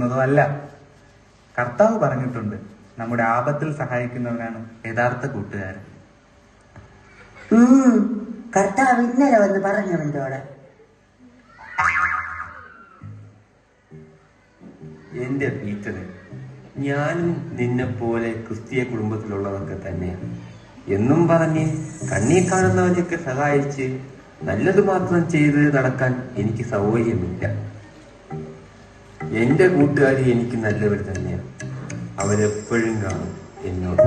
കൊടുക്കുന്നതോ അല്ല. കർത്താവ് പറഞ്ഞിട്ടുണ്ട്, നമ്മുടെ ആപത്തിൽ സഹായിക്കുന്നവനാണ് യഥാർത്ഥ കൂട്ടുകാരൻ. കർത്താവ് ഇന്നലെ വന്ന് പറഞ്ഞവൻ്റോടെ. എന്റെ പീറ്ററെ, ഞാനും നിന്നെ പോലെ ക്രിസ്തീയ കുടുംബത്തിലുള്ളവർക്ക് തന്നെയാണ് എന്നും പറഞ്ഞ് കണ്ണീ കാണുന്നവരെയൊക്കെ സഹായിച്ച് നല്ലത് മാത്രം ചെയ്ത് നടക്കാൻ എനിക്ക് സൗകര്യമില്ല. എന്റെ കൂട്ടുകാരി എനിക്ക് നല്ലവർ തന്നെയാണ്. അവരെപ്പോഴും കാണും എന്നോട്.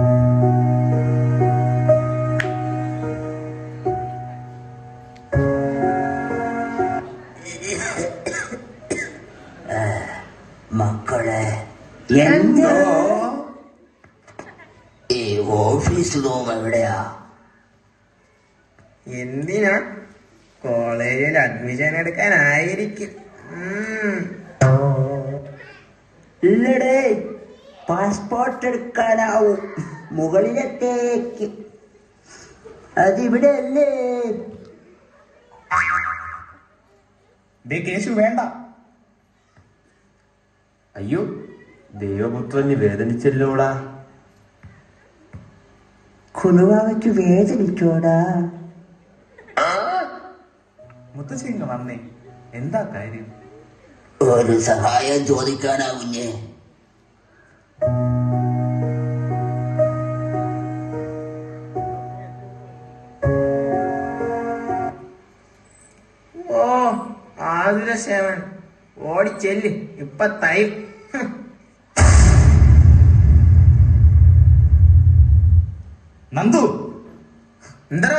മക്കളെ, എന്തോ ഈ ഓഫീസ് റൂം എവിടെയാ? എന്തിനാ? കോളേജിൽ അഡ്മിഷൻ എടുക്കാനായിരിക്കും. ഇല്ലടേ, പാസ്പോർട്ട് എടുക്കാനാവും മുകളിലത്തേക്ക്. അതിവിടെ അല്ലേ? കേശു വേണ്ട. അയ്യോ, ദൈവപുത്രന് വേദനിച്ചല്ലോടാ. കുണുവാവയ്ക്ക് വേദനിച്ചോടാ. മുത്തശ്ശിങ്ങ വന്നേ, എന്താ കാര്യം? ഒരു സഹായം ചോദിക്കാനാ കുഞ്ഞെ. ഓ, ആതുരസേവൻ, ഓടിച്ചെല്ല്, ഇപ്പൊ തൈ. നന്ദു, എന്താ?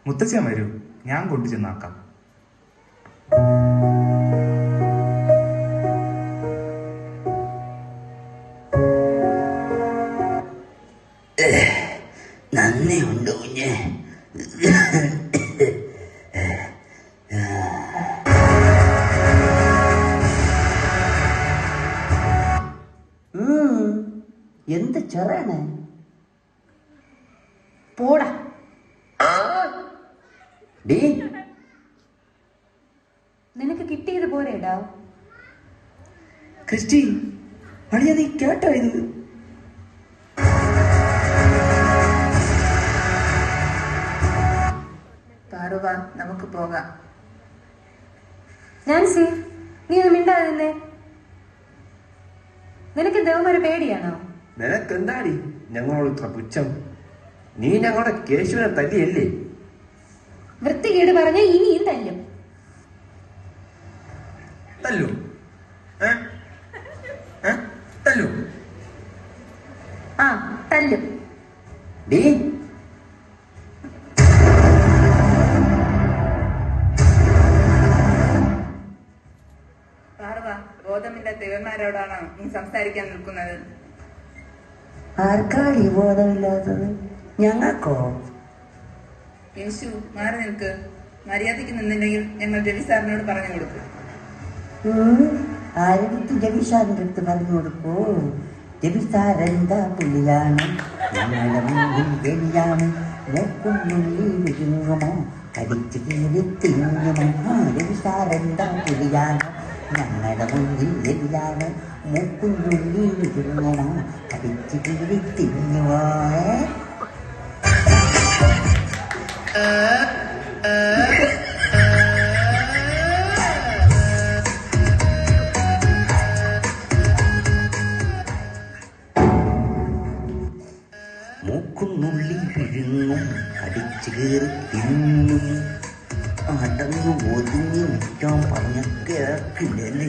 മുത്തശ്ശൻ വരൂ, ഞാൻ കൊണ്ടു ചെന്നാക്കാം. നന്ദിയുണ്ട് കുഞ്ഞെ. എന്ത് ചെറാണ്? പോടാ. നിനക്ക് കിട്ടിയത് പോരേടാ. ക്രിസ്റ്റി, അളിയ നീ കേട്ടോ ഇത്? പാറുവ, നമുക്ക് പോകാം. നാൻസി, നീ ഒന്ന് മിണ്ടാതിരുന്നേ. നിനക്ക് ദേവന്മാരെ പേടിയാണോ? നിനക്കെന്താടി ഞങ്ങളോട് ഇത്ര പുച്ഛം? നീ ഞങ്ങളുടെ കേശുവിനെ തല്ലിയല്ലേ? വൃത്തികേട് പറഞ്ഞ ഇനിയും തല്ലും. തല്ലു? തല്ലു? ആ, തല്ലും. പാർവ, ബോധമില്ലാത്ത ദേവന്മാരോടാണോ നീ സംസാരിക്കാൻ നിൽക്കുന്നത്? ആർക്കാണ് ഈ ബോധമില്ലാത്തത്? ഞങ്ങൾക്കോ? യേശു, മാറി നിൽക്ക്. മര്യാദയ്ക്ക് നിന്നില്ലെങ്കിൽ ഞങ്ങൾ രവി സാറിനോട് പറഞ്ഞു കൊടുക്കും. ആരെടുത്ത് രവി സാറിന്റെ അടുത്ത് പറഞ്ഞു കൊടുക്കൂ. രവി സാറെന്താ പുള്ളിയാണ്, ഞങ്ങളുടെ മുന്നിൽ വെളിയാണ്. മൂക്കുന്നുള്ളി വിഴുങ്ങുമോ, കടിച്ചു കീറി തിന്നുമോ. രവി സാറെന്താ പുള്ളിയാണ്, ഞങ്ങളുടെ മുന്നിൽ വെളിയാണ്. മൂക്കുന്നുള്ളി വിഴുങ്ങുമോ, കടിച്ചു കീറി തിന്നുമോ. മൂക്കുന്നുള്ളി വിഴുങ്ങും, കടിച്ചു കയറി തിന്നും. അടങ്ങ് ഒതുങ്ങി നിൽക്കാൻ പറഞ്ഞ കേൾക്കില്ലല്ലേ?